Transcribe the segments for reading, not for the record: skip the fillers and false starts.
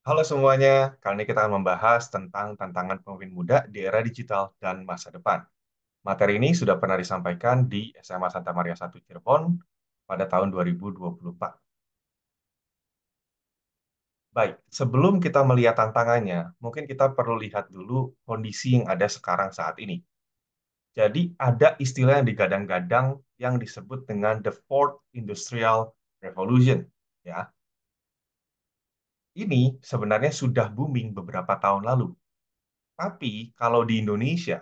Halo semuanya, kali ini kita akan membahas tentang tantangan pemimpin muda di era digital dan masa depan. Materi ini sudah pernah disampaikan di SMA Santa Maria 1 Cirebon pada tahun 2024. Baik, sebelum kita melihat tantangannya, mungkin kita perlu lihat dulu kondisi yang ada sekarang saat ini. Jadi ada istilah yang digadang-gadang yang disebut dengan the Fourth Industrial Revolution. Ya, ini sebenarnya sudah booming beberapa tahun lalu. Tapi kalau di Indonesia,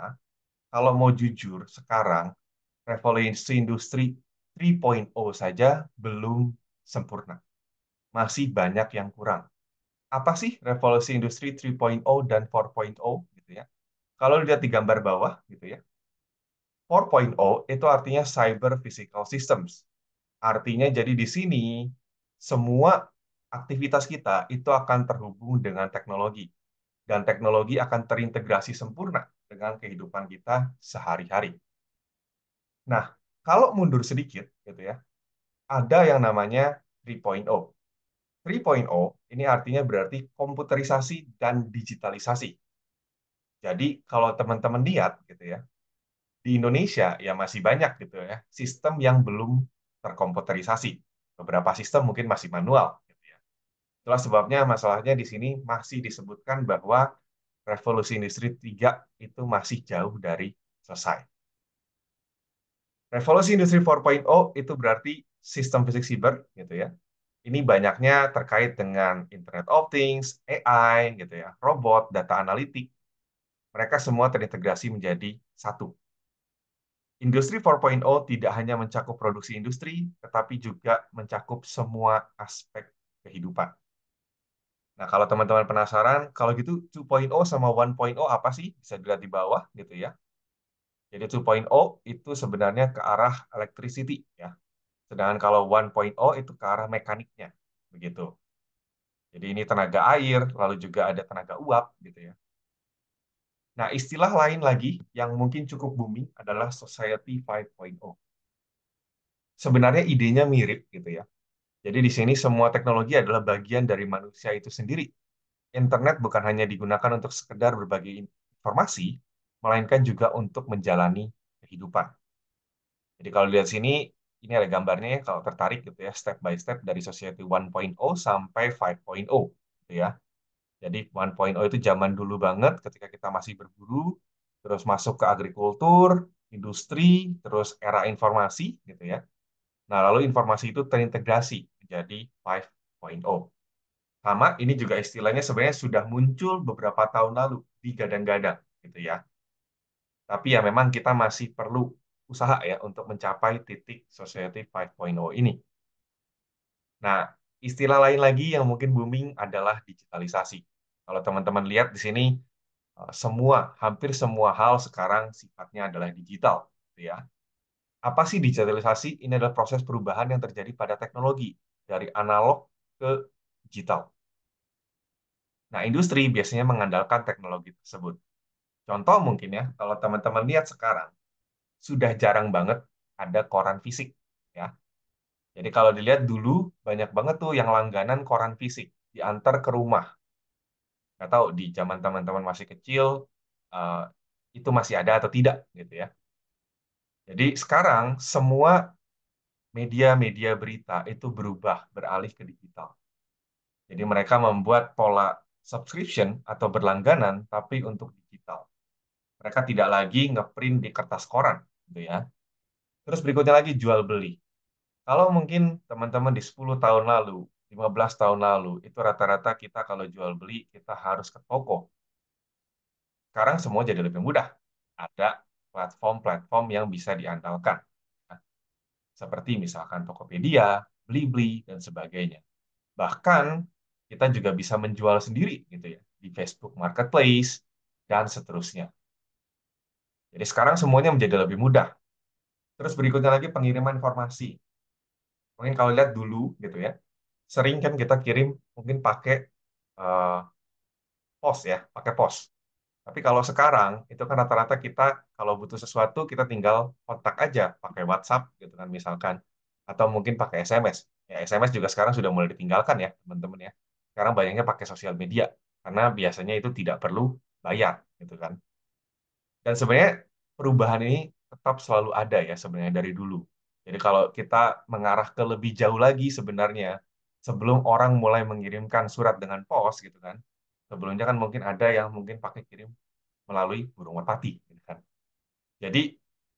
kalau mau jujur, sekarang revolusi industri 3.0 saja belum sempurna. Masih banyak yang kurang. Apa sih revolusi industri 3.0 dan 4.0 gitu ya? Kalau lihat di gambar bawah gitu ya. 4.0 itu artinya cyber physical systems. Artinya jadi di sini semua aktivitas kita itu akan terhubung dengan teknologi dan teknologi akan terintegrasi sempurna dengan kehidupan kita sehari-hari. Nah, kalau mundur sedikit gitu ya, ada yang namanya 3.0. 3.0 ini artinya berarti komputerisasi dan digitalisasi. Jadi kalau teman-teman lihat gitu ya, di Indonesia ya masih banyak gitu ya, sistem yang belum terkomputerisasi. Beberapa sistem mungkin masih manual gitu ya. Itulah sebabnya masalahnya di sini masih disebutkan bahwa revolusi industri 3 itu masih jauh dari selesai. Revolusi industri 4.0 itu berarti sistem fisik siber gitu ya. Ini banyaknya terkait dengan Internet of Things, AI, gitu ya, robot, data analitik. Mereka semua terintegrasi menjadi satu. Industri 4.0 tidak hanya mencakup produksi industri, tetapi juga mencakup semua aspek kehidupan. Nah, kalau teman-teman penasaran, kalau gitu 2.0 sama 1.0 apa sih? Bisa dilihat di bawah gitu ya. Jadi 2.0 itu sebenarnya ke arah electricity ya. Sedangkan kalau 1.0 itu ke arah mekaniknya. Begitu. Jadi ini tenaga air, lalu juga ada tenaga uap gitu ya. Nah, istilah lain lagi yang mungkin cukup booming adalah Society 5.0. Sebenarnya idenya mirip gitu ya. Jadi di sini semua teknologi adalah bagian dari manusia itu sendiri. Internet bukan hanya digunakan untuk sekedar berbagi informasi, melainkan juga untuk menjalani kehidupan. Jadi kalau lihat sini, ini ada gambarnya ya, kalau tertarik gitu ya, step by step dari Society 1.0 sampai 5.0 gitu ya. Jadi 1.0 itu zaman dulu banget ketika kita masih berburu, terus masuk ke agrikultur, industri, terus era informasi gitu ya. Nah, lalu informasi itu terintegrasi menjadi 5.0. Sama, ini juga istilahnya sebenarnya sudah muncul beberapa tahun lalu digadang-gadang gitu ya. Tapi ya memang kita masih perlu usaha ya untuk mencapai titik Society 5.0 ini. Nah, istilah lain lagi yang mungkin booming adalah digitalisasi. Kalau teman-teman lihat di sini, hampir semua hal sekarang sifatnya adalah digital, gitu ya. Apa sih digitalisasi? Ini adalah proses perubahan yang terjadi pada teknologi dari analog ke digital. Nah, industri biasanya mengandalkan teknologi tersebut. Contoh mungkin ya, kalau teman-teman lihat sekarang, sudah jarang banget ada koran fisik, ya. Jadi kalau dilihat dulu, banyak banget tuh yang langganan koran fisik, diantar ke rumah. Nggak tahu di zaman teman-teman masih kecil, eh, itu masih ada atau tidak, gitu ya. Jadi sekarang semua media-media berita itu berubah, beralih ke digital. Jadi mereka membuat pola subscription atau berlangganan, tapi untuk digital. Mereka tidak lagi ngeprint di kertas koran, gitu ya. Terus berikutnya lagi jual beli. Kalau mungkin teman-teman di 10 tahun lalu, 15 tahun lalu, itu rata-rata kita kalau jual beli, kita harus ke toko. Sekarang semua jadi lebih mudah. Ada platform-platform yang bisa diandalkan. Nah, seperti misalkan Tokopedia, Blibli, dan sebagainya. Bahkan kita juga bisa menjual sendiri gitu ya di Facebook Marketplace dan seterusnya. Jadi sekarang semuanya menjadi lebih mudah. Terus berikutnya lagi pengiriman informasi. Mungkin kalau lihat dulu gitu ya, sering kan kita kirim mungkin pakai eh, pos ya, pakai pos. Tapi kalau sekarang itu kan rata-rata kita kalau butuh sesuatu kita tinggal kontak aja pakai WhatsApp gitu kan misalkan atau mungkin pakai SMS. Ya SMS juga sekarang sudah mulai ditinggalkan ya teman-teman ya. sekarang banyaknya pakai sosial media karena biasanya itu tidak perlu bayar gitu kan. Dan sebenarnya perubahan ini tetap selalu ada ya sebenarnya dari dulu. Jadi kalau kita mengarah ke lebih jauh lagi sebenarnya, sebelum orang mulai mengirimkan surat dengan pos gitu kan, sebelumnya kan mungkin ada yang mungkin pakai kirim melalui burung merpati gitu kan. Jadi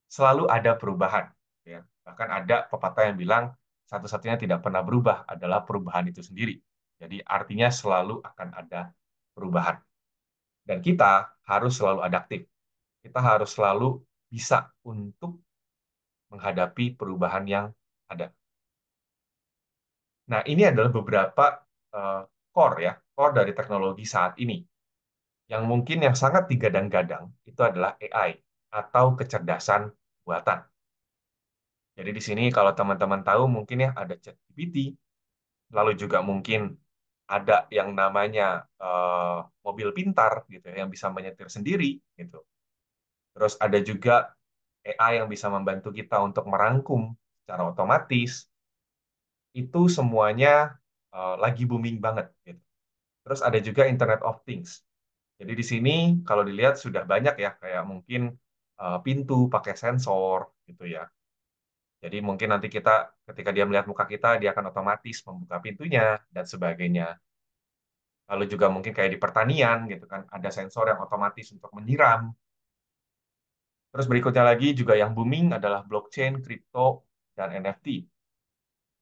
selalu ada perubahan ya. Bahkan ada pepatah yang bilang satu-satunya tidak pernah berubah adalah perubahan itu sendiri. Jadi artinya selalu akan ada perubahan. Dan kita harus selalu adaptif. Kita harus selalu bisa untuk menghadapi perubahan yang ada. Nah, ini adalah beberapa core ya, core dari teknologi saat ini. Yang mungkin yang sangat digadang-gadang itu adalah AI atau kecerdasan buatan. Jadi di sini kalau teman-teman tahu mungkin ya ada ChatGPT, lalu juga mungkin ada yang namanya mobil pintar gitu ya, yang bisa menyetir sendiri gitu. Terus ada juga AI yang bisa membantu kita untuk merangkum secara otomatis. Itu semuanya lagi booming banget gitu. Terus ada juga Internet of Things. Jadi di sini kalau dilihat sudah banyak ya kayak mungkin pintu pakai sensor gitu ya. Jadi mungkin nanti kita ketika dia melihat muka kita dia akan otomatis membuka pintunya dan sebagainya. Lalu juga mungkin kayak di pertanian gitu kan ada sensor yang otomatis untuk menyiram. Terus berikutnya lagi juga yang booming adalah blockchain, crypto, dan NFT.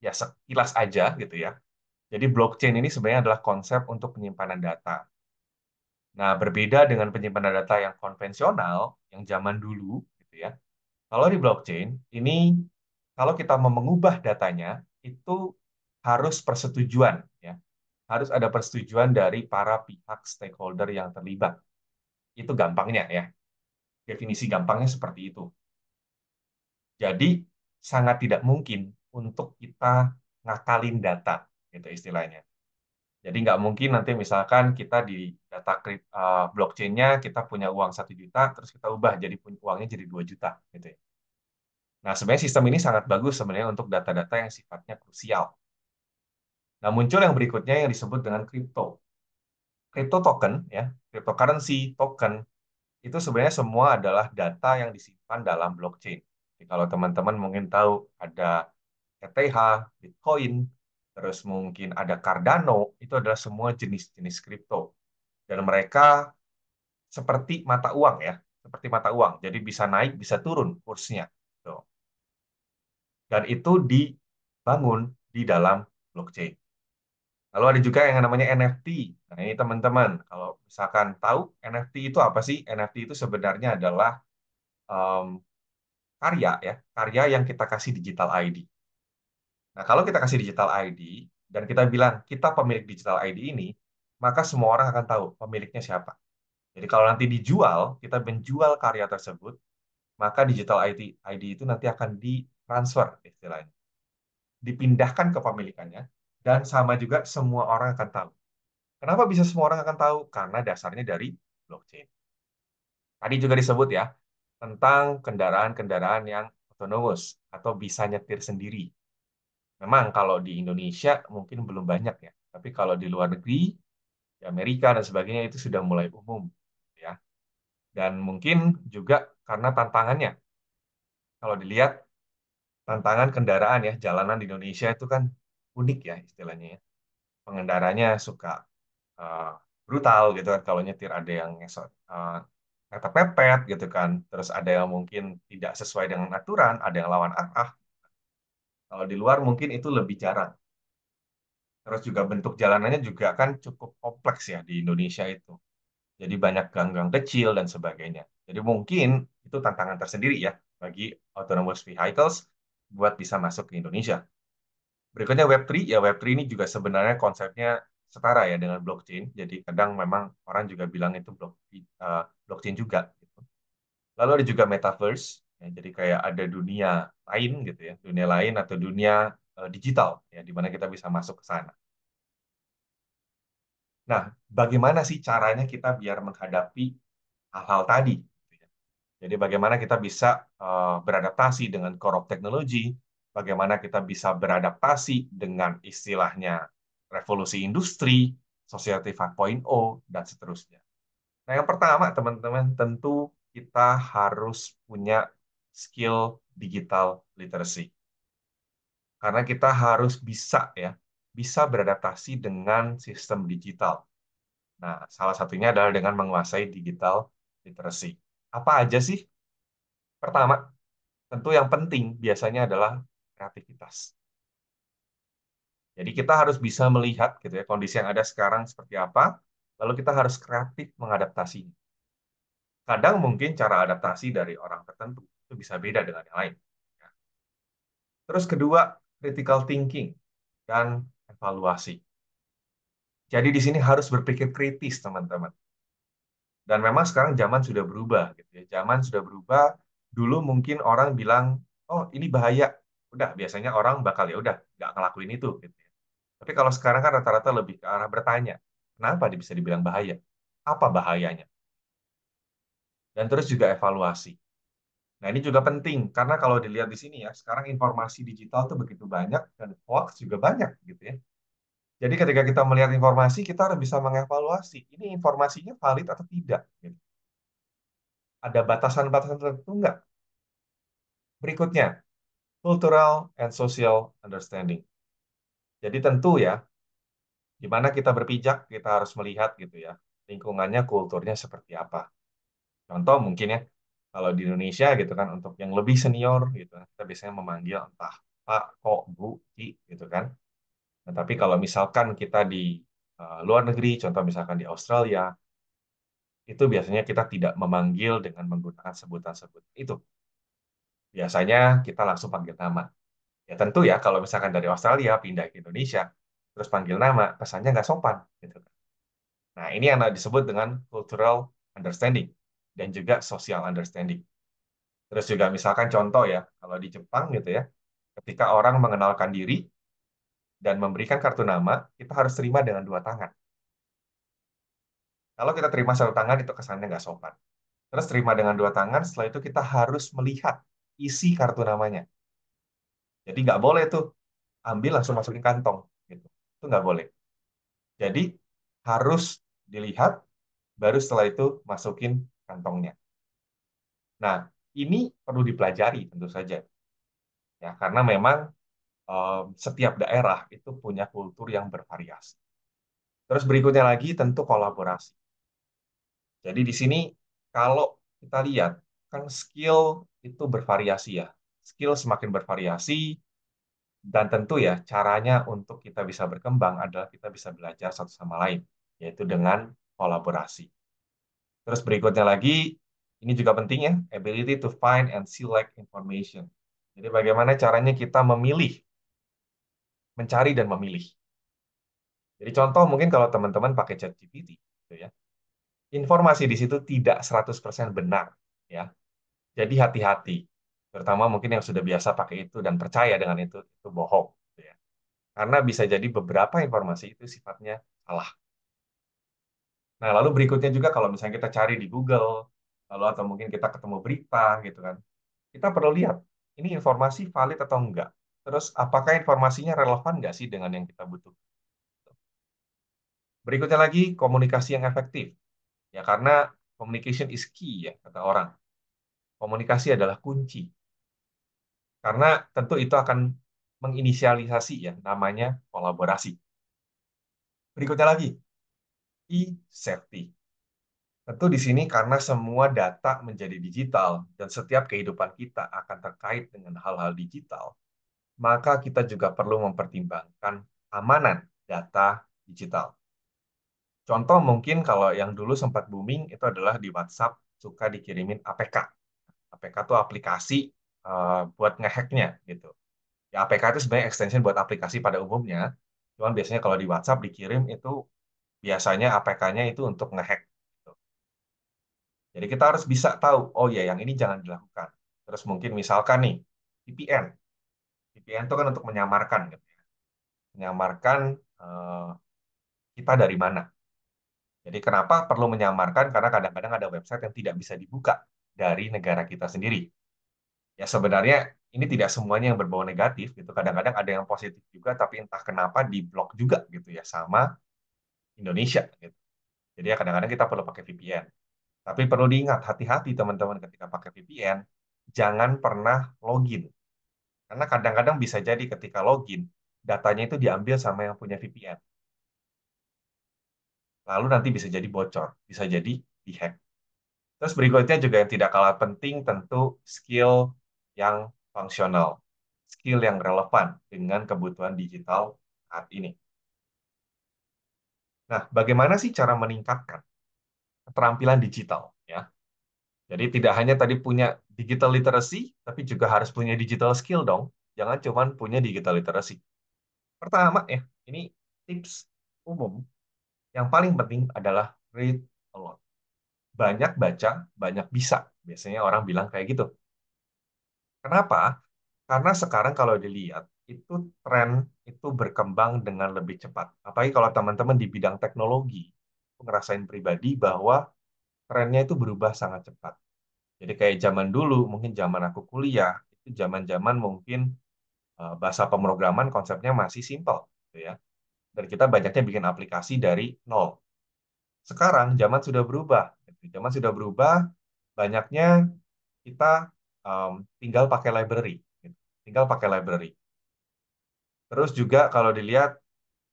Ya sekilas aja gitu ya. Jadi blockchain ini sebenarnya adalah konsep untuk penyimpanan data. Nah, berbeda dengan penyimpanan data yang konvensional, yang zaman dulu, gitu ya. Kalau di blockchain, ini kalau kita mau mengubah datanya, itu harus persetujuan, ya. Harus ada persetujuan dari para pihak stakeholder yang terlibat. Itu gampangnya, ya. Definisi gampangnya seperti itu. Jadi, sangat tidak mungkin untuk kita ngakalin data, gitu istilahnya. Jadi nggak mungkin nanti misalkan kita di data blockchain-nya kita punya uang 1 juta, terus kita ubah jadi uangnya jadi 2 juta, gitu ya. Nah, sebenarnya sistem ini sangat bagus sebenarnya untuk data-data yang sifatnya krusial. Nah, muncul yang berikutnya yang disebut dengan crypto. Crypto token, ya, cryptocurrency token, itu sebenarnya semua adalah data yang disimpan dalam blockchain. Jadi, kalau teman-teman mungkin tahu ada ETH, Bitcoin, terus mungkin ada Cardano, itu adalah semua jenis-jenis kripto. Dan mereka seperti mata uang ya, seperti mata uang. Jadi bisa naik, bisa turun kursnya. Tuh. Dan itu dibangun di dalam blockchain. Lalu ada juga yang namanya NFT. Nah, ini teman-teman, kalau misalkan tahu NFT itu apa sih? NFT itu sebenarnya adalah em, karya ya, karya yang kita kasih digital ID. Nah, kalau kita kasih digital ID dan kita bilang kita pemilik digital ID ini, maka semua orang akan tahu pemiliknya siapa. Jadi kalau nanti dijual, kita menjual karya tersebut, maka digital ID itu nanti akan ditransfer istilahnya, dipindahkan ke pemilikannya, dan sama juga semua orang akan tahu. Kenapa bisa semua orang akan tahu? Karena dasarnya dari blockchain. Tadi juga disebut ya, tentang kendaraan-kendaraan yang otonomous atau bisa nyetir sendiri. Memang kalau di Indonesia mungkin belum banyak ya, tapi kalau di luar negeri, di Amerika dan sebagainya itu sudah mulai umum ya. Dan mungkin juga karena tantangannya. Kalau dilihat tantangan kendaraan ya, jalanan di Indonesia itu kan unik ya istilahnya ya. Pengendaranya suka uh, brutal gitu kan kalau nyetir ada yang ngesot mepet-mepet gitu kan. Terus ada yang mungkin tidak sesuai dengan aturan, ada yang lawan arah. Kalau di luar mungkin itu lebih jarang. Terus juga bentuk jalanannya juga kan cukup kompleks ya di Indonesia itu. Jadi banyak gang-gang kecil dan sebagainya. Jadi mungkin itu tantangan tersendiri ya bagi autonomous vehicles buat bisa masuk ke Indonesia. Berikutnya Web3, ya Web3 ini juga sebenarnya konsepnya setara ya dengan blockchain. Jadi kadang memang orang juga bilang itu blockchain juga. Gitu. Lalu ada juga metaverse, ya, jadi kayak ada dunia lain gitu ya, dunia lain atau dunia digital ya, di mana kita bisa masuk ke sana. Nah, bagaimana sih caranya kita biar menghadapi hal-hal tadi? Gitu ya? Jadi bagaimana kita bisa beradaptasi dengan core of technology, bagaimana kita bisa beradaptasi dengan istilahnya revolusi industri, Society 5.0, dan seterusnya. Nah, yang pertama, teman-teman, tentu kita harus punya skill digital literacy. Karena kita harus bisa ya, bisa beradaptasi dengan sistem digital. Nah, salah satunya adalah dengan menguasai digital literacy. Apa aja sih? Pertama, tentu yang penting biasanya adalah kreativitas. Jadi kita harus bisa melihat gitu ya kondisi yang ada sekarang seperti apa, lalu kita harus kreatif mengadaptasinya. Kadang mungkin cara adaptasi dari orang tertentu itu bisa beda dengan yang lain. Ya. Terus kedua, critical thinking dan evaluasi. Jadi di sini harus berpikir kritis, teman-teman. Dan memang sekarang zaman sudah berubah, gitu ya. Zaman sudah berubah. Dulu mungkin orang bilang, oh ini bahaya. Udah, biasanya orang bakal ya udah nggak ngelakuin itu, gitu ya. Tapi kalau sekarang kan rata-rata lebih ke arah bertanya, kenapa dia bisa dibilang bahaya? Apa bahayanya? Dan terus juga evaluasi. Nah, ini juga penting karena kalau dilihat di sini ya, sekarang informasi digital tuh begitu banyak dan hoax juga banyak gitu ya. Jadi ketika kita melihat informasi, kita harus bisa mengevaluasi ini informasinya valid atau tidak. Gitu. Ada batasan-batasan tertentu nggak? Berikutnya, cultural and social understanding. Jadi tentu ya, di mana kita berpijak, kita harus melihat gitu ya, lingkungannya, kulturnya seperti apa. Contoh mungkin ya, kalau di Indonesia gitu kan, untuk yang lebih senior gitu, kita biasanya memanggil entah Pak, Kok, Bu, Ci gitu kan. Nah, tapi kalau misalkan kita di luar negeri, contoh misalkan di Australia, itu biasanya kita tidak memanggil dengan menggunakan sebutan-sebutan itu. Biasanya kita langsung panggil nama. Ya tentu ya, kalau misalkan dari Australia pindah ke Indonesia, terus panggil nama, kesannya nggak sopan. Gitu. Nah, ini yang disebut dengan cultural understanding dan juga social understanding. Terus juga misalkan contoh ya, kalau di Jepang gitu ya, ketika orang mengenalkan diri dan memberikan kartu nama, kita harus terima dengan dua tangan. Kalau kita terima satu tangan, itu kesannya nggak sopan. Terus terima dengan dua tangan, setelah itu kita harus melihat isi kartu namanya. Jadi nggak boleh tuh ambil langsung masukin kantong. Gitu. Itu nggak boleh. Jadi harus dilihat, baru setelah itu masukin kantongnya. Nah, ini perlu dipelajari tentu saja. Ya, karena memang setiap daerah itu punya kultur yang bervariasi. Terus berikutnya lagi tentu kolaborasi. Jadi di sini kalau kita lihat kan skill itu bervariasi ya. Skill semakin bervariasi dan tentu ya caranya untuk kita bisa berkembang adalah kita bisa belajar satu sama lain, yaitu dengan kolaborasi. Terus berikutnya lagi ini juga penting ya, ability to find and select information. Jadi bagaimana caranya kita memilih, mencari dan memilih. Jadi contoh mungkin kalau teman-teman pakai ChatGPT, gitu ya. Informasi di situ tidak 100% benar, ya. Jadi hati-hati. Terutama mungkin yang sudah biasa pakai itu dan percaya dengan itu bohong, gitu ya. Karena bisa jadi beberapa informasi itu sifatnya salah. Nah, lalu berikutnya juga kalau misalnya kita cari di Google, lalu atau mungkin kita ketemu berita gitu kan, kita perlu lihat ini informasi valid atau enggak. Terus apakah informasinya relevan nggak sih dengan yang kita butuh? Berikutnya lagi komunikasi yang efektif. Ya karena communication is key ya kata orang. Komunikasi adalah kunci. Karena tentu itu akan menginisialisasi ya namanya kolaborasi. Berikutnya lagi e-safety. Tentu di sini karena semua data menjadi digital dan setiap kehidupan kita akan terkait dengan hal-hal digital, maka kita juga perlu mempertimbangkan keamanan data digital. Contoh mungkin kalau yang dulu sempat booming itu adalah di WhatsApp suka dikirimin APK. APK itu aplikasi buat ngehacknya gitu. Ya APK itu sebenarnya extension buat aplikasi pada umumnya. Cuman biasanya kalau di WhatsApp dikirim itu biasanya APK-nya itu untuk ngehack. Gitu. Jadi kita harus bisa tahu, oh ya yang ini jangan dilakukan. Terus mungkin misalkan nih VPN. VPN itu kan untuk menyamarkan gitu ya. Menyamarkan eh, kita dari mana. Jadi kenapa perlu menyamarkan? Karena kadang-kadang ada website yang tidak bisa dibuka dari negara kita sendiri. Ya sebenarnya ini tidak semuanya yang berbau negatif gitu. Kadang-kadang ada yang positif juga, tapi entah kenapa diblok juga gitu ya sama Indonesia gitu. Jadi ya kadang-kadang kita perlu pakai VPN. Tapi perlu diingat, hati-hati teman-teman ketika pakai VPN, jangan pernah login. Karena kadang-kadang bisa jadi ketika login, datanya itu diambil sama yang punya VPN. Lalu nanti bisa jadi bocor, bisa jadi dihack. Terus berikutnya juga yang tidak kalah penting tentu skill yang fungsional, skill yang relevan dengan kebutuhan digital saat ini. Nah, bagaimana sih cara meningkatkan keterampilan digital? Ya, jadi tidak hanya tadi punya digital literacy, tapi juga harus punya digital skill dong. Jangan cuma punya digital literacy. Pertama ya, ini tips umum. Yang paling penting adalah read a lot. Banyak baca, banyak bisa. Biasanya orang bilang kayak gitu. Kenapa? Karena sekarang kalau dilihat, itu tren itu berkembang dengan lebih cepat. Apalagi kalau teman-teman di bidang teknologi, aku ngerasain pribadi bahwa trennya itu berubah sangat cepat. Jadi kayak zaman dulu, mungkin zaman aku kuliah, itu zaman-zaman mungkin bahasa pemrograman konsepnya masih simpel, gitu ya. Dan kita banyaknya bikin aplikasi dari nol. Sekarang zaman sudah berubah, gitu. Zaman sudah berubah, banyaknya kita tinggal pakai library, gitu. Tinggal pakai library. Terus juga kalau dilihat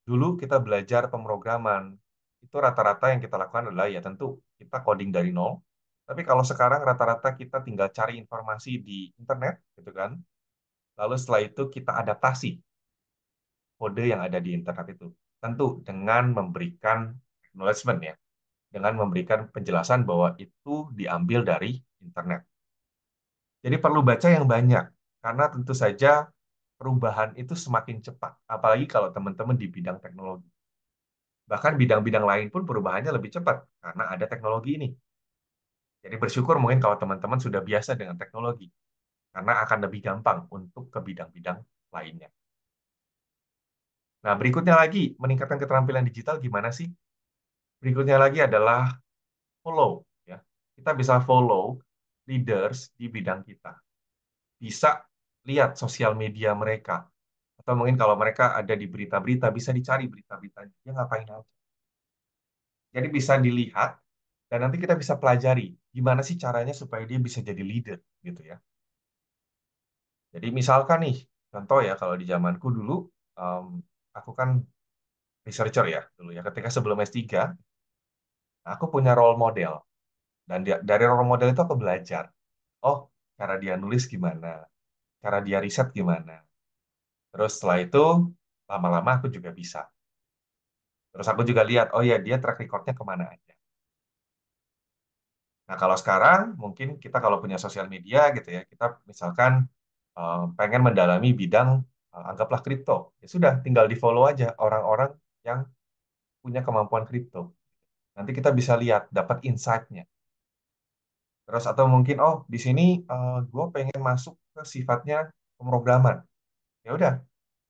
dulu kita belajar pemrograman, itu rata-rata yang kita lakukan adalah ya tentu kita coding dari nol. Tapi kalau sekarang rata-rata kita tinggal cari informasi di internet, gitu kan. Lalu setelah itu kita adaptasi kode yang ada di internet itu. Tentu dengan memberikan acknowledgement ya, dengan memberikan penjelasan bahwa itu diambil dari internet. Jadi perlu baca yang banyak, karena tentu saja perubahan itu semakin cepat, apalagi kalau teman-teman di bidang teknologi. Bahkan bidang-bidang lain pun perubahannya lebih cepat, karena ada teknologi ini. Jadi bersyukur mungkin kalau teman-teman sudah biasa dengan teknologi, karena akan lebih gampang untuk ke bidang-bidang lainnya. Nah, berikutnya lagi, meningkatkan keterampilan digital gimana sih? Berikutnya lagi adalah follow. Ya. Kita bisa follow leaders di bidang kita. Bisa lihat sosial media mereka. Atau mungkin kalau mereka ada di berita-berita, bisa dicari berita-beritanya. Dia ngapain aja. Jadi bisa dilihat, dan nanti kita bisa pelajari gimana sih caranya supaya dia bisa jadi leader gitu ya. Jadi misalkan nih, contoh ya kalau di zamanku dulu, em, aku kan researcher ya dulu ya. Ketika sebelum S3, aku punya role model. Dan dari role model itu aku belajar. Oh, cara dia nulis gimana, cara dia riset gimana. Terus setelah itu, lama-lama aku juga bisa. Terus aku juga lihat, oh ya dia track recordnya kemana aja. Nah kalau sekarang, mungkin kita kalau punya sosial media gitu ya, kita misalkan pengen mendalami bidang, anggaplah kripto. Ya sudah, tinggal di-follow aja orang-orang yang punya kemampuan kripto. Nanti kita bisa lihat, dapat insight-nya. Terus atau mungkin, oh di sini gue pengen masuk ke sifatnya pemrograman. Ya udah,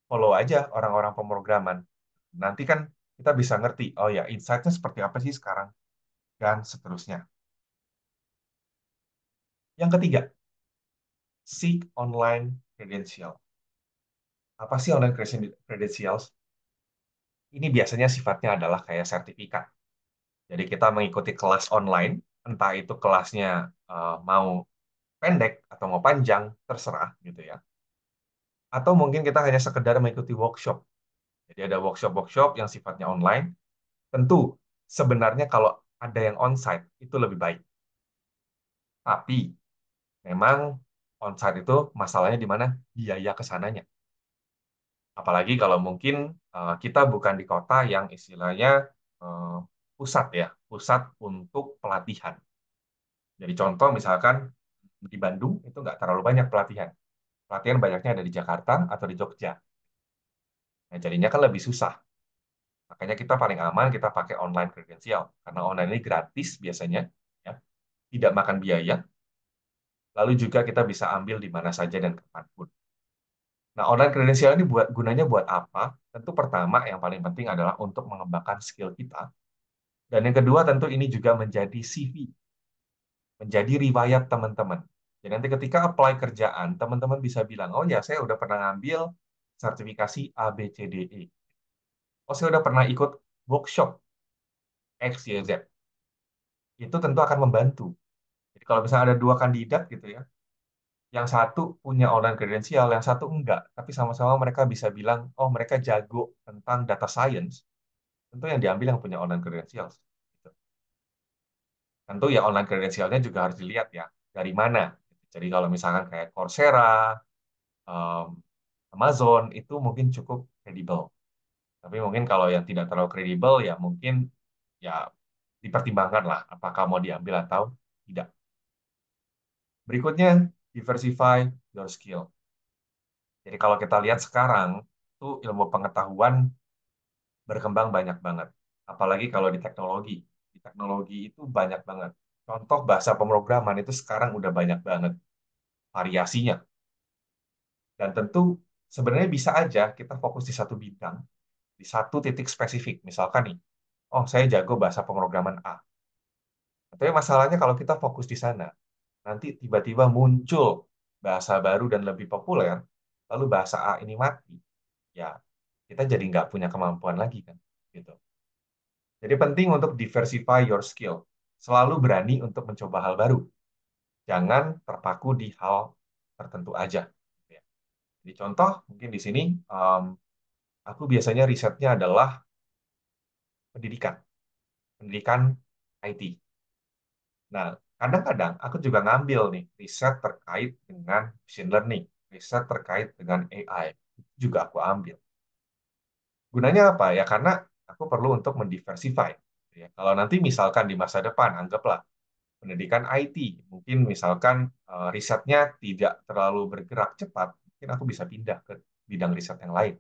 follow aja orang-orang pemrograman. Nanti kan kita bisa ngerti, oh ya, insight-nya seperti apa sih sekarang, dan seterusnya. Yang ketiga, seek online credential. Apa sih online credentials? Ini biasanya sifatnya adalah kayak sertifikat. Jadi kita mengikuti kelas online, entah itu kelasnya mau pendek atau mau panjang, terserah gitu ya. Atau mungkin kita hanya sekedar mengikuti workshop. Jadi ada workshop-workshop yang sifatnya online. Tentu sebenarnya kalau ada yang onsite itu lebih baik. Tapi memang onsite itu masalahnya di mana? Biaya ke sananya. Apalagi kalau mungkin kita bukan di kota yang istilahnya eh, pusat ya, pusat untuk pelatihan. Jadi contoh misalkan di Bandung itu nggak terlalu banyak pelatihan. Pelatihan banyaknya ada di Jakarta atau di Jogja. Nah, jadinya kan lebih susah. Makanya kita paling aman kita pakai online kredensial. Karena online ini gratis biasanya, ya, tidak makan biaya. Lalu juga kita bisa ambil di mana saja dan kapanpun. Nah, online kredensial ini gunanya buat apa? Tentu pertama yang paling penting adalah untuk mengembangkan skill kita. Dan yang kedua tentu ini juga menjadi CV, menjadi riwayat teman-teman. Jadi nanti ketika apply kerjaan, teman-teman bisa bilang, oh ya saya udah pernah ngambil sertifikasi A, B, C, D, E. Oh saya udah pernah ikut workshop. X, Y, Z. Itu tentu akan membantu. Jadi kalau misalnya ada dua kandidat gitu ya, yang satu punya online kredensial, yang satu enggak, tapi sama-sama mereka bisa bilang, oh mereka jago tentang data science, tentu yang diambil yang punya online kredensial. Gitu. Tentu ya online kredensialnya juga harus dilihat ya, dari mana. Jadi kalau misalkan kayak Coursera, um, Amazon, itu mungkin cukup kredibel. Tapi mungkin kalau yang tidak terlalu kredibel, ya mungkin ya dipertimbangkan lah, apakah mau diambil atau tidak. Berikutnya, diversify your skill. Jadi kalau kita lihat sekarang, itu ilmu pengetahuan berkembang banyak banget. Apalagi kalau di teknologi. Di teknologi itu banyak banget. Contoh bahasa pemrograman itu sekarang udah banyak banget variasinya. Dan tentu sebenarnya bisa aja kita fokus di satu bidang, di satu titik spesifik. Misalkan nih, oh saya jago bahasa pemrograman A. Tapi masalahnya kalau kita fokus di sana, nanti tiba-tiba muncul bahasa baru dan lebih populer, lalu bahasa A ini mati, ya kita jadi nggak punya kemampuan lagi kan, gitu. Jadi penting untuk diversify your skill, selalu berani untuk mencoba hal baru, jangan terpaku di hal tertentu aja. Gitu ya. Jadi contoh mungkin di sini, um, aku biasanya risetnya adalah pendidikan, pendidikan IT. Nah, kadang-kadang aku juga ngambil nih riset terkait dengan machine learning, riset terkait dengan AI, itu juga aku ambil. Gunanya apa? Ya karena aku perlu untuk mendiversify. Ya, kalau nanti misalkan di masa depan, anggaplah pendidikan IT, mungkin misalkan risetnya tidak terlalu bergerak cepat, mungkin aku bisa pindah ke bidang riset yang lain.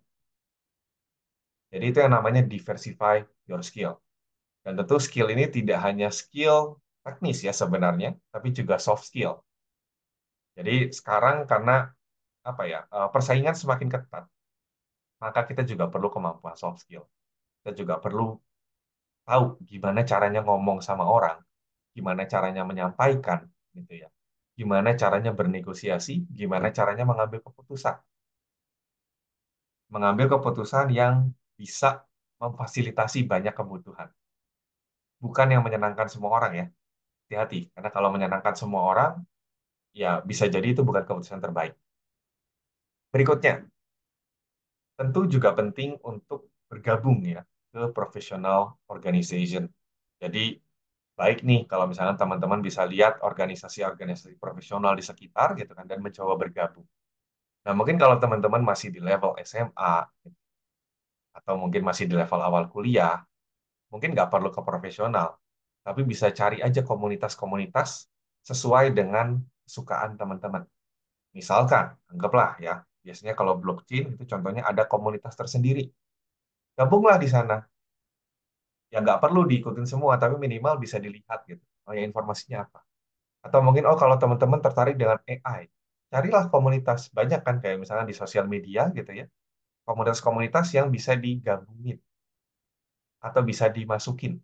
Jadi itu yang namanya diversify your skill. Dan tentu skill ini tidak hanya skill teknis ya sebenarnya, tapi juga soft skill. Jadi sekarang karena apa ya, persaingan semakin ketat, maka kita juga perlu kemampuan soft skill. Kita juga perlu tahu gimana caranya ngomong sama orang, gimana caranya menyampaikan, gitu ya. Gimana caranya bernegosiasi, gimana caranya mengambil keputusan. Mengambil keputusan yang bisa memfasilitasi banyak kebutuhan. Bukan yang menyenangkan semua orang ya. Hati-hati, karena kalau menyenangkan semua orang, ya bisa jadi itu bukan keputusan terbaik. Berikutnya, tentu juga penting untuk bergabung ya ke professional organization. Jadi baik nih kalau misalnya teman-teman bisa lihat organisasi-organisasi profesional di sekitar gitu kan dan mencoba bergabung. Nah, mungkin kalau teman-teman masih di level SMA atau mungkin masih di level awal kuliah, mungkin nggak perlu ke profesional, tapi bisa cari aja komunitas-komunitas sesuai dengan kesukaan teman-teman. Misalkan, anggaplah ya, biasanya kalau blockchain itu contohnya ada komunitas tersendiri. Gabunglah di sana. Ya nggak perlu diikutin semua, tapi minimal bisa dilihat gitu. Oh ya informasinya apa. Atau mungkin, oh kalau teman-teman tertarik dengan AI, carilah komunitas. Banyak kan kayak misalnya di sosial media gitu ya. Komunitas-komunitas yang bisa digabungin atau bisa dimasukin.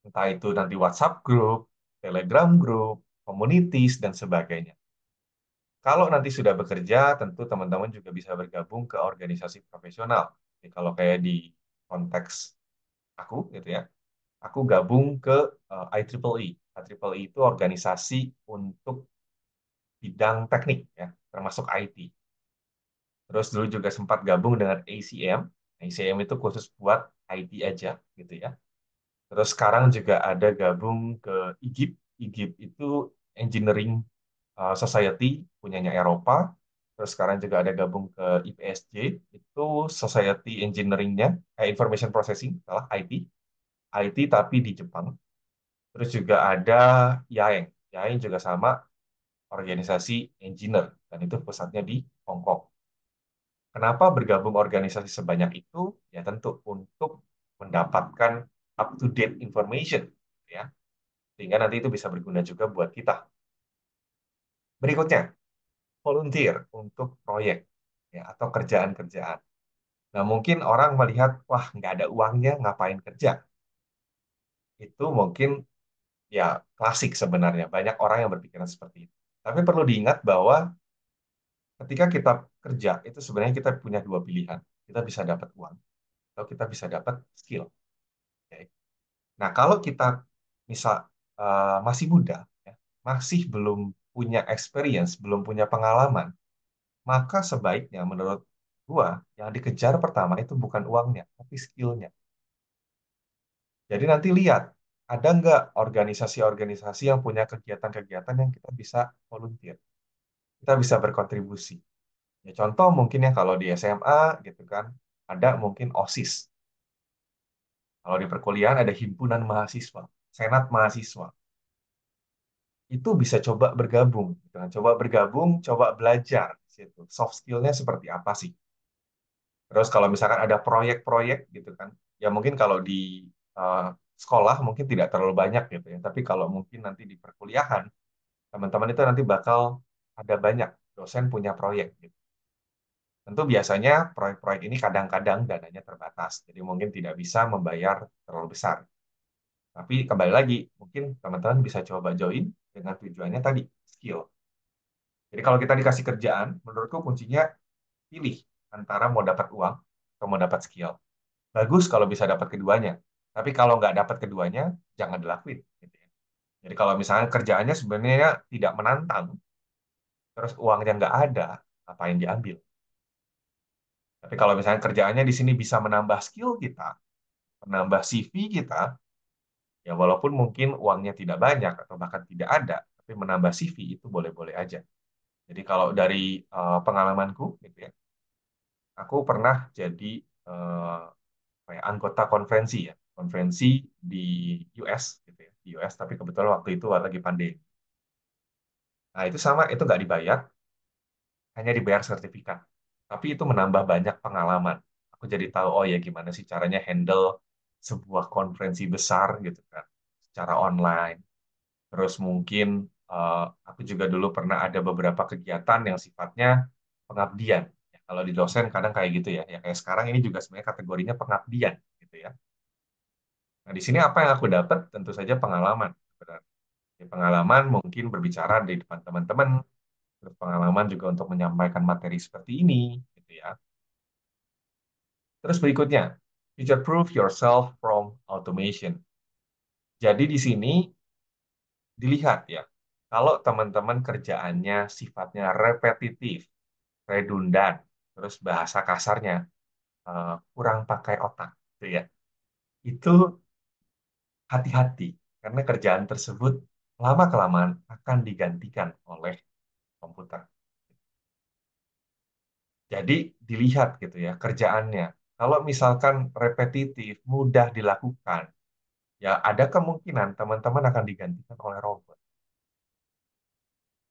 Entah itu nanti WhatsApp group, Telegram group, communities, dan sebagainya. Kalau nanti sudah bekerja, tentu teman-teman juga bisa bergabung ke organisasi profesional. Jadi kalau kayak di konteks aku gitu ya, aku gabung ke IEEE. IEEE itu organisasi untuk bidang teknik ya, termasuk IT. Terus dulu juga sempat gabung dengan ACM. ACM itu khusus buat IT aja gitu ya. Terus sekarang juga ada gabung ke IGIP. IGIP itu Engineering Society punyanya Eropa. Terus sekarang juga ada gabung ke IPSJ, itu Society Engineering-nya, Information Processing, salah, IT. IT tapi di Jepang. Terus juga ada YAENG. YAENG juga sama organisasi engineer, dan itu pusatnya di Hong Kong. Kenapa bergabung organisasi sebanyak itu? Ya tentu untuk mendapatkan up-to-date information, ya. Sehingga nanti itu bisa berguna juga buat kita. Berikutnya, volunteer untuk proyek ya atau kerjaan-kerjaan. Nah, mungkin orang melihat, wah, nggak ada uangnya, ngapain kerja? Itu mungkin ya klasik sebenarnya. Banyak orang yang berpikiran seperti itu. Tapi perlu diingat bahwa ketika kita kerja, itu sebenarnya kita punya dua pilihan. Kita bisa dapat uang, atau kita bisa dapat skill. Oke. Nah, kalau kita misal masih muda, ya, masih belum punya experience, belum punya pengalaman, maka sebaiknya menurut gua yang dikejar pertama itu bukan uangnya, tapi skillnya. Jadi nanti lihat, ada nggak organisasi-organisasi yang punya kegiatan-kegiatan yang kita bisa volunteer, kita bisa berkontribusi. Ya, contoh mungkin ya kalau di SMA gitu kan, ada mungkin OSIS. Kalau di perkuliahan ada himpunan mahasiswa, senat mahasiswa. Itu bisa coba bergabung, gitu kan. Coba bergabung, coba belajar di situ. Soft skill-nya seperti apa sih? Terus kalau misalkan ada proyek-proyek gitu kan, ya mungkin kalau di eh, sekolah mungkin tidak terlalu banyak gitu ya. Tapi kalau mungkin nanti di perkuliahan, teman-teman itu nanti bakal ada banyak dosen punya proyek gitu. Tentu biasanya proyek-proyek ini kadang-kadang dananya terbatas, jadi mungkin tidak bisa membayar terlalu besar. Tapi kembali lagi, mungkin teman-teman bisa coba join dengan tujuannya tadi, skill. Jadi kalau kita dikasih kerjaan, menurutku kuncinya pilih antara mau dapat uang atau mau dapat skill. Bagus kalau bisa dapat keduanya. Tapi kalau nggak dapat keduanya, jangan dilakuin. Gitu ya. Jadi kalau misalnya kerjaannya sebenarnya tidak menantang, terus uangnya nggak ada, apa yang diambil? Tapi kalau misalnya kerjaannya di sini bisa menambah skill kita, menambah CV kita, ya walaupun mungkin uangnya tidak banyak atau bahkan tidak ada, tapi menambah CV itu boleh-boleh aja. Jadi kalau dari pengalamanku, gitu ya, aku pernah jadi apa ya, anggota konferensi ya, konferensi di US, gitu ya, di US. Tapi kebetulan waktu itu lagi pandemi. Nah itu sama, itu nggak dibayar, hanya dibayar sertifikat. Tapi itu menambah banyak pengalaman. Aku jadi tahu, oh ya gimana sih caranya handle sebuah konferensi besar gitu kan, secara online. Terus mungkin aku juga dulu pernah ada beberapa kegiatan yang sifatnya pengabdian. Ya, kalau di dosen kadang kayak gitu ya. Ya kayak sekarang ini juga sebenarnya kategorinya pengabdian gitu ya. Nah, di sini apa yang aku dapat? Tentu saja pengalaman. Sebenarnya. Ya, pengalaman mungkin berbicara di depan teman-teman, terus pengalaman juga untuk menyampaikan materi seperti ini, gitu ya. Terus berikutnya, future proof yourself from automation. Jadi di sini dilihat ya, kalau teman-teman kerjaannya sifatnya repetitif, redundan, terus bahasa kasarnya kurang pakai otak, gitu ya. Itu hati-hati karena kerjaan tersebut lama-kelamaan akan digantikan oleh komputer. Jadi dilihat gitu ya kerjaannya. Kalau misalkan repetitif, mudah dilakukan, ya ada kemungkinan teman-teman akan digantikan oleh robot.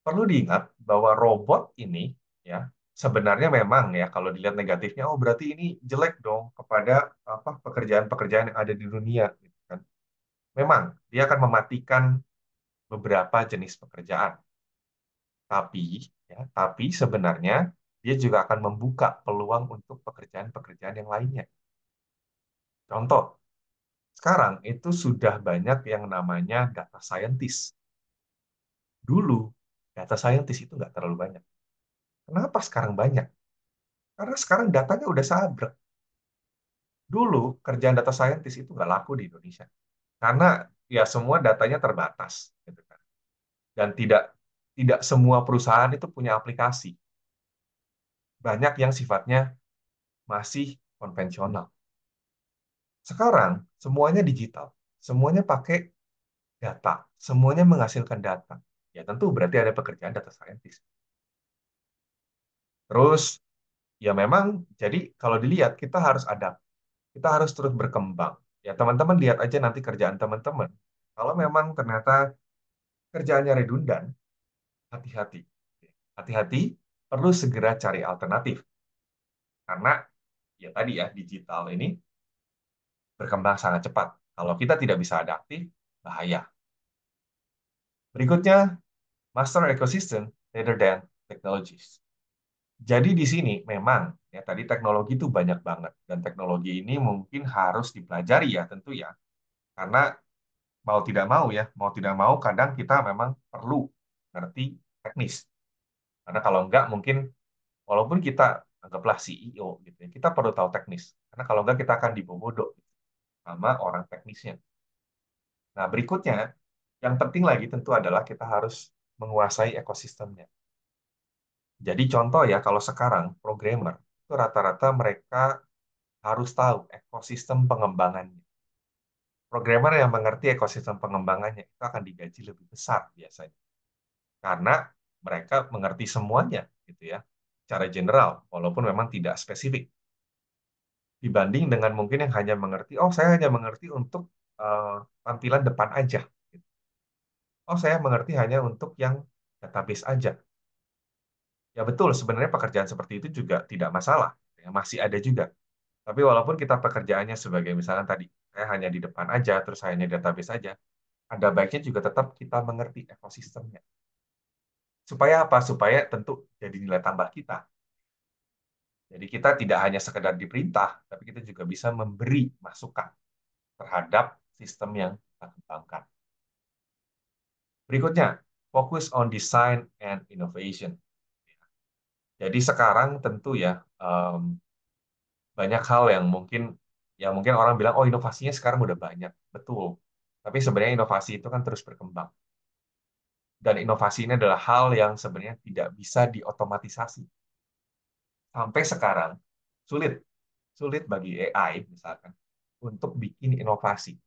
Perlu diingat bahwa robot ini ya sebenarnya memang ya kalau dilihat negatifnya, oh berarti ini jelek dong kepada apa pekerjaan-pekerjaan yang ada di dunia, gitu kan. Memang dia akan mematikan beberapa jenis pekerjaan, tapi sebenarnya dia juga akan membuka peluang untuk pekerjaan-pekerjaan yang lainnya. Contoh, sekarang itu sudah banyak yang namanya data scientist. Dulu, data scientist itu nggak terlalu banyak. Kenapa sekarang banyak? Karena sekarang datanya udah sabrek. Dulu, kerjaan data scientist itu nggak laku di Indonesia. Karena ya semua datanya terbatas. Gitu kan. Dan tidak tidak semua perusahaan itu punya aplikasi. Banyak yang sifatnya masih konvensional. Sekarang, semuanya digital. Semuanya pakai data. Semuanya menghasilkan data. Ya tentu berarti ada pekerjaan data scientist. Terus ya memang jadi kalau dilihat kita harus ada, kita harus terus berkembang. Ya teman-teman lihat aja nanti kerjaan teman-teman. Kalau memang ternyata kerjaannya redundan, hati-hati. Hati-hati, perlu segera cari alternatif. Karena ya tadi ya digital ini berkembang sangat cepat. Kalau kita tidak bisa adaptif, bahaya. Berikutnya, master ecosystem rather than technologies. Jadi di sini memang ya tadi teknologi itu banyak banget dan teknologi ini mungkin harus dipelajari ya tentu ya. Karena mau tidak mau ya, mau tidak mau kadang kita memang perlu ngerti teknis. Karena kalau enggak mungkin walaupun kita anggaplah CEO gitu ya, kita perlu tahu teknis. Karena kalau enggak kita akan dibodoh sama orang teknisnya. Nah, berikutnya, yang penting lagi tentu adalah kita harus menguasai ekosistemnya. Jadi contoh ya, kalau sekarang programmer, itu rata-rata mereka harus tahu ekosistem pengembangannya. Programmer yang mengerti ekosistem pengembangannya itu akan digaji lebih besar biasanya. Karena mereka mengerti semuanya, gitu ya, secara general, walaupun memang tidak spesifik. Dibanding dengan mungkin yang hanya mengerti, oh saya hanya mengerti untuk tampilan depan aja. Oh saya mengerti hanya untuk yang database aja. Ya betul, sebenarnya pekerjaan seperti itu juga tidak masalah. Ya, masih ada juga. Tapi walaupun kita pekerjaannya sebagai misalnya tadi, saya hanya di depan aja, terus saya hanya database aja, ada baiknya juga tetap kita mengerti ekosistemnya. Supaya apa? Supaya tentu jadi nilai tambah kita. Jadi kita tidak hanya sekedar diperintah, tapi kita juga bisa memberi masukan terhadap sistem yang kita kembangkan. Berikutnya, fokus on design and innovation. Jadi sekarang tentu ya, banyak hal yang mungkin orang bilang, oh inovasinya sekarang udah banyak. Betul. Tapi sebenarnya inovasi itu kan terus berkembang. Dan inovasi ini adalah hal yang sebenarnya tidak bisa diotomatisasi. Sampai sekarang, sulit. Sulit bagi AI, misalkan, untuk bikin inovasi.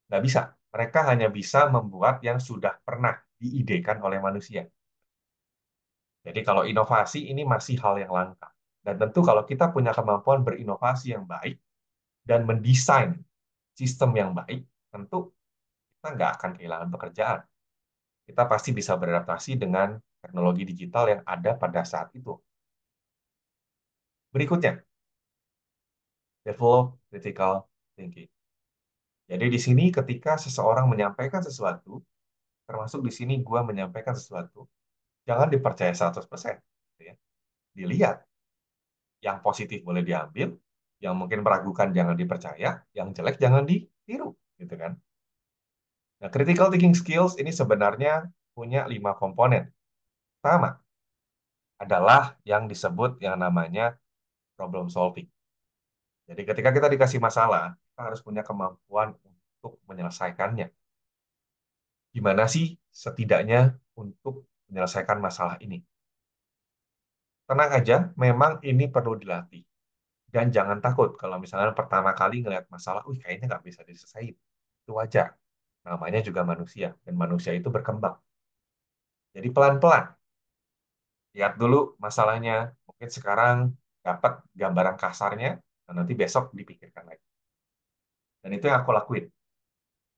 Nggak bisa. Mereka hanya bisa membuat yang sudah pernah diidekan oleh manusia. Jadi kalau inovasi ini masih hal yang langka. Dan tentu kalau kita punya kemampuan berinovasi yang baik dan mendesain sistem yang baik, tentu kita nggak akan kehilangan pekerjaan. Kita pasti bisa beradaptasi dengan teknologi digital yang ada pada saat itu. Berikutnya, develop critical thinking. Jadi di sini ketika seseorang menyampaikan sesuatu, termasuk di sini gua menyampaikan sesuatu, jangan dipercaya 100%. Gitu ya. Dilihat, yang positif boleh diambil, yang mungkin meragukan jangan dipercaya, yang jelek jangan ditiru. Gitu kan. Nah, critical thinking skills ini sebenarnya punya 5 komponen. Pertama, adalah yang disebut yang namanya problem solving. Jadi ketika kita dikasih masalah, kita harus punya kemampuan untuk menyelesaikannya. Gimana sih setidaknya untuk menyelesaikan masalah ini? Tenang aja, memang ini perlu dilatih. Dan jangan takut kalau misalnya pertama kali ngelihat masalah, kayaknya nggak bisa diselesaikan. Itu wajar. Namanya juga manusia, dan manusia itu berkembang. Jadi pelan-pelan, lihat dulu masalahnya. Mungkin sekarang dapat gambaran kasarnya, dan nanti besok dipikirkan lagi. Dan itu yang aku lakuin.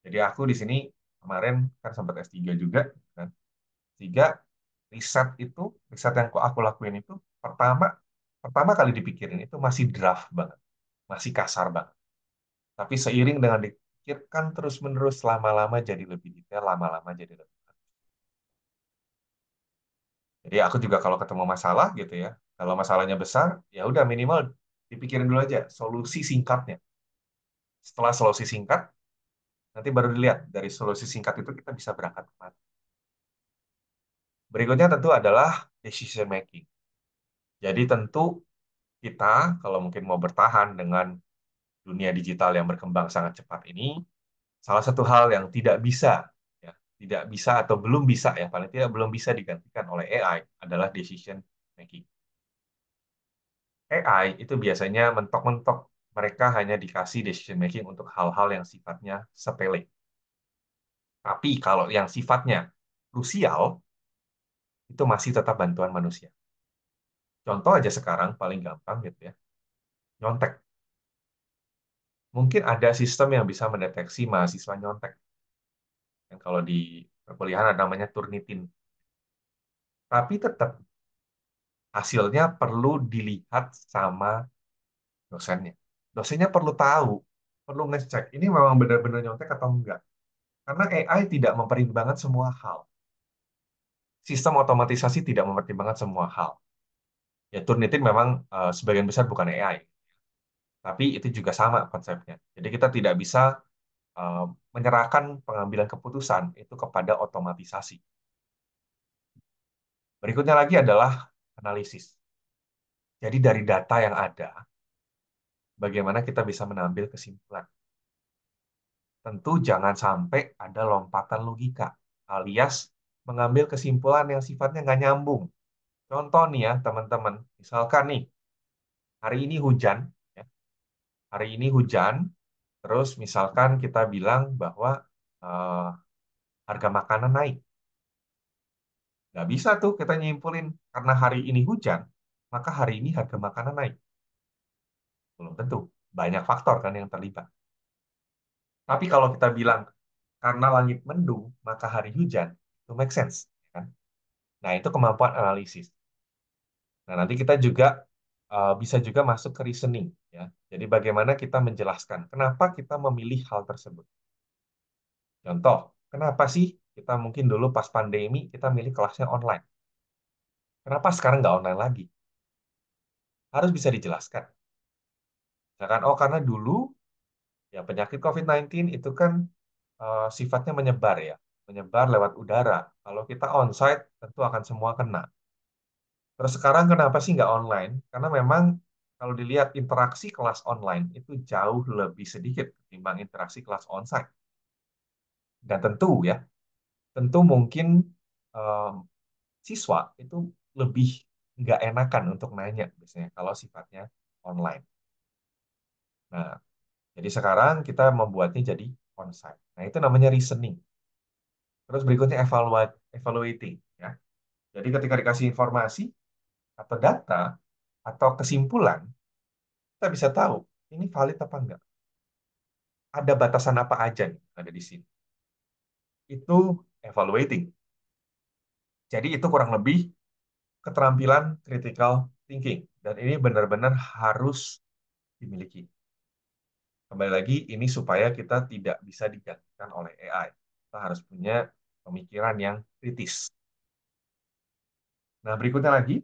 Jadi aku di sini kemarin kan sempat S3 juga, kan. Tiga, riset yang aku lakuin itu pertama pertama kali dipikirin itu masih draft banget, masih kasar banget. Tapi seiring dengan dipikirkan terus-menerus lama-lama jadi lebih detail, lama-lama jadi lebih. Jadi aku juga kalau ketemu masalah gitu ya, kalau masalahnya besar, ya udah minimal dipikirin dulu aja solusi singkatnya. Setelah solusi singkat, nanti baru dilihat dari solusi singkat itu kita bisa berangkat kemana. Berikutnya tentu adalah decision making. Jadi tentu kita kalau mungkin mau bertahan dengan dunia digital yang berkembang sangat cepat ini, salah satu hal yang tidak bisa atau belum bisa ya, paling tidak belum bisa digantikan oleh AI adalah decision making. AI itu biasanya mentok-mentok mereka hanya dikasih decision making untuk hal-hal yang sifatnya sepele. Tapi kalau yang sifatnya krusial, itu masih tetap bantuan manusia. Contoh aja sekarang paling gampang gitu ya, nyontek. Mungkin ada sistem yang bisa mendeteksi mahasiswa nyontek. Yang kalau di perkuliahan ada namanya Turnitin. Tapi tetap hasilnya perlu dilihat sama dosennya. Dosennya perlu tahu, perlu ngecek ini memang benar-benar nyontek atau enggak. Karena AI tidak mempertimbangkan semua hal. Sistem otomatisasi tidak mempertimbangkan semua hal. Ya, Turnitin memang sebagian besar bukan AI, tapi itu juga sama konsepnya. Jadi kita tidak bisa eh, menyerahkan pengambilan keputusan itu kepada otomatisasi. Berikutnya lagi adalah analisis. Jadi dari data yang ada, bagaimana kita bisa mengambil kesimpulan. tentu jangan sampai ada lompatan logika, alias mengambil kesimpulan yang sifatnya nggak nyambung. Contoh nih ya, teman-teman. Misalkan nih, hari ini hujan, ya. Hari ini hujan, terus misalkan kita bilang bahwa eh, harga makanan naik. Nggak bisa tuh kita nyimpulin, karena hari ini hujan, maka hari ini harga makanan naik. Belum tentu. Banyak faktor kan yang terlibat. Tapi kalau kita bilang, karena langit mendung, maka hari hujan, itu make sense. Kan? Nah, itu kemampuan analisis. Nah, nanti kita juga bisa juga masuk ke reasoning. Ya. Jadi bagaimana kita menjelaskan kenapa kita memilih hal tersebut. Contoh, kenapa sih kita mungkin dulu pas pandemi kita milih kelasnya online? Kenapa sekarang nggak online lagi? Harus bisa dijelaskan. Misalkan, oh karena dulu ya penyakit COVID-19 itu kan sifatnya menyebar ya, menyebar lewat udara. Kalau kita onsite, tentu akan semua kena. Terus sekarang kenapa sih nggak online? Karena memang kalau dilihat interaksi kelas online itu jauh lebih sedikit ketimbang interaksi kelas onsite. Dan tentu ya, tentu mungkin em, siswa itu lebih nggak enakan untuk nanya biasanya kalau sifatnya online. Nah, jadi sekarang kita membuatnya jadi onsite. Nah, itu namanya reasoning. Terus berikutnya evaluating. Ya. Jadi ketika dikasih informasi atau data atau kesimpulan, kita bisa tahu ini valid apa enggak. Ada batasan apa aja nih ada di sini. Itu evaluating. Jadi itu kurang lebih keterampilan critical thinking. Dan ini benar-benar harus dimiliki. Kembali lagi, ini supaya kita tidak bisa digantikan oleh AI. Kita harus punya pemikiran yang kritis. Nah, berikutnya lagi,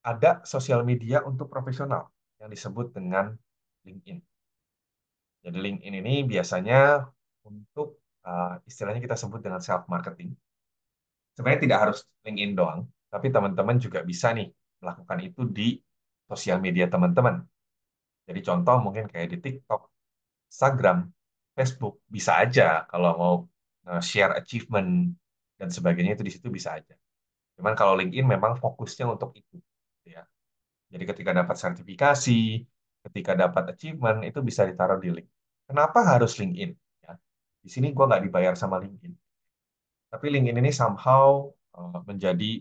ada sosial media untuk profesional yang disebut dengan LinkedIn. Jadi LinkedIn ini biasanya untuk istilahnya kita sebut dengan self marketing. Sebenarnya tidak harus LinkedIn doang, tapi teman-teman juga bisa nih melakukan itu di sosial media teman-teman. Jadi contoh mungkin kayak di TikTok, Instagram, Facebook bisa aja kalau mau share achievement dan sebagainya itu di situ bisa aja. Cuman kalau LinkedIn memang fokusnya untuk itu, gitu ya. Jadi ketika dapat sertifikasi, ketika dapat achievement itu bisa ditaruh di link. Kenapa harus LinkedIn? Ya, di sini gue nggak dibayar sama LinkedIn, tapi LinkedIn ini somehow menjadi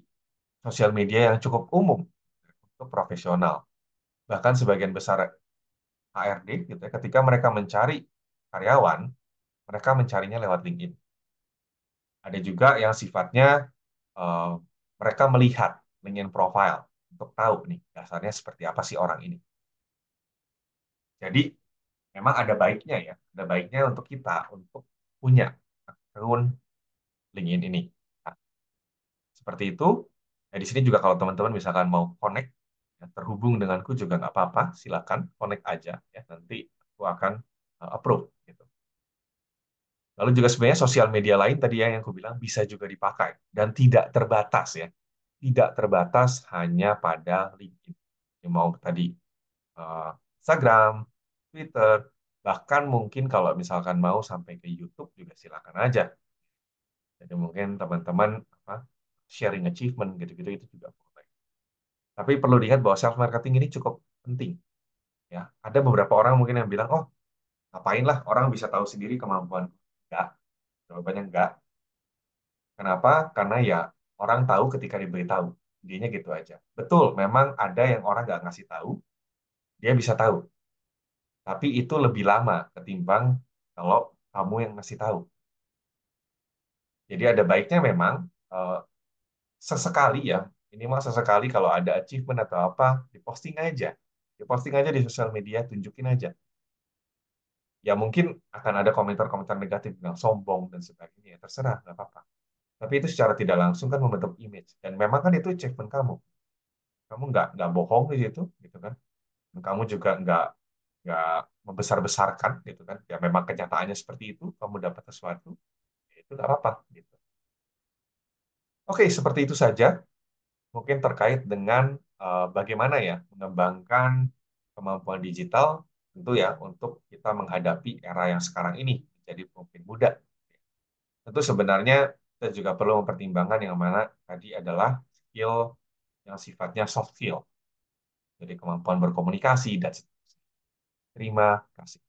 sosial media yang cukup umum untuk profesional. Bahkan sebagian besar HRD gitu ya, ketika mereka mencari karyawan, mereka mencarinya lewat LinkedIn. Ada juga yang sifatnya eh, mereka melihat LinkedIn profile untuk tahu nih dasarnya seperti apa sih orang ini. Jadi memang ada baiknya ya, ada baiknya untuk kita untuk punya akun LinkedIn ini. Nah, seperti itu. Nah, di sini juga kalau teman-teman misalkan mau connect, ya, terhubung denganku juga nggak apa-apa, silakan connect aja ya. Nanti aku akan approve gitu. Lalu juga sebenarnya sosial media lain tadi ya yang aku bilang bisa juga dipakai dan tidak terbatas ya. Tidak terbatas hanya pada LinkedIn. Yang mau tadi eh, Instagram, Twitter, bahkan mungkin kalau misalkan mau sampai ke YouTube juga silakan aja. Jadi mungkin teman-teman apa, sharing achievement gitu-gitu itu juga boleh. Tapi perlu diingat bahwa self marketing ini cukup penting ya. Ada beberapa orang mungkin yang bilang, "Oh, ngapain lah orang bisa tahu sendiri kemampuan." Enggak, jawabannya enggak. Kenapa? Karena ya orang tahu ketika diberitahu. Intinya gitu aja. Betul, memang ada yang orang nggak ngasih tahu, dia bisa tahu. Tapi itu lebih lama ketimbang kalau kamu yang ngasih tahu. Jadi ada baiknya memang eh, sesekali ya, ini mah sesekali kalau ada achievement atau apa, diposting aja. Diposting aja di sosial media, tunjukin aja. Ya mungkin akan ada komentar-komentar negatif bilang sombong dan sebagainya, ya, terserah, nggak apa-apa. Tapi itu secara tidak langsung kan membentuk image. Dan memang kan itu achievement kamu. Kamu nggak bohong di situ, gitu kan. Dan kamu juga nggak membesar-besarkan, gitu kan. Ya memang kenyataannya seperti itu, kamu dapat sesuatu, ya itu nggak apa-apa, gitu. Oke, seperti itu saja. Mungkin terkait dengan bagaimana ya mengembangkan kemampuan digital tentu ya untuk kita menghadapi era yang sekarang ini jadi pemimpin muda. Tentu sebenarnya kita juga perlu mempertimbangkan yang mana tadi adalah skill yang sifatnya soft skill, jadi kemampuan berkomunikasi dan seterusnya. Terima kasih.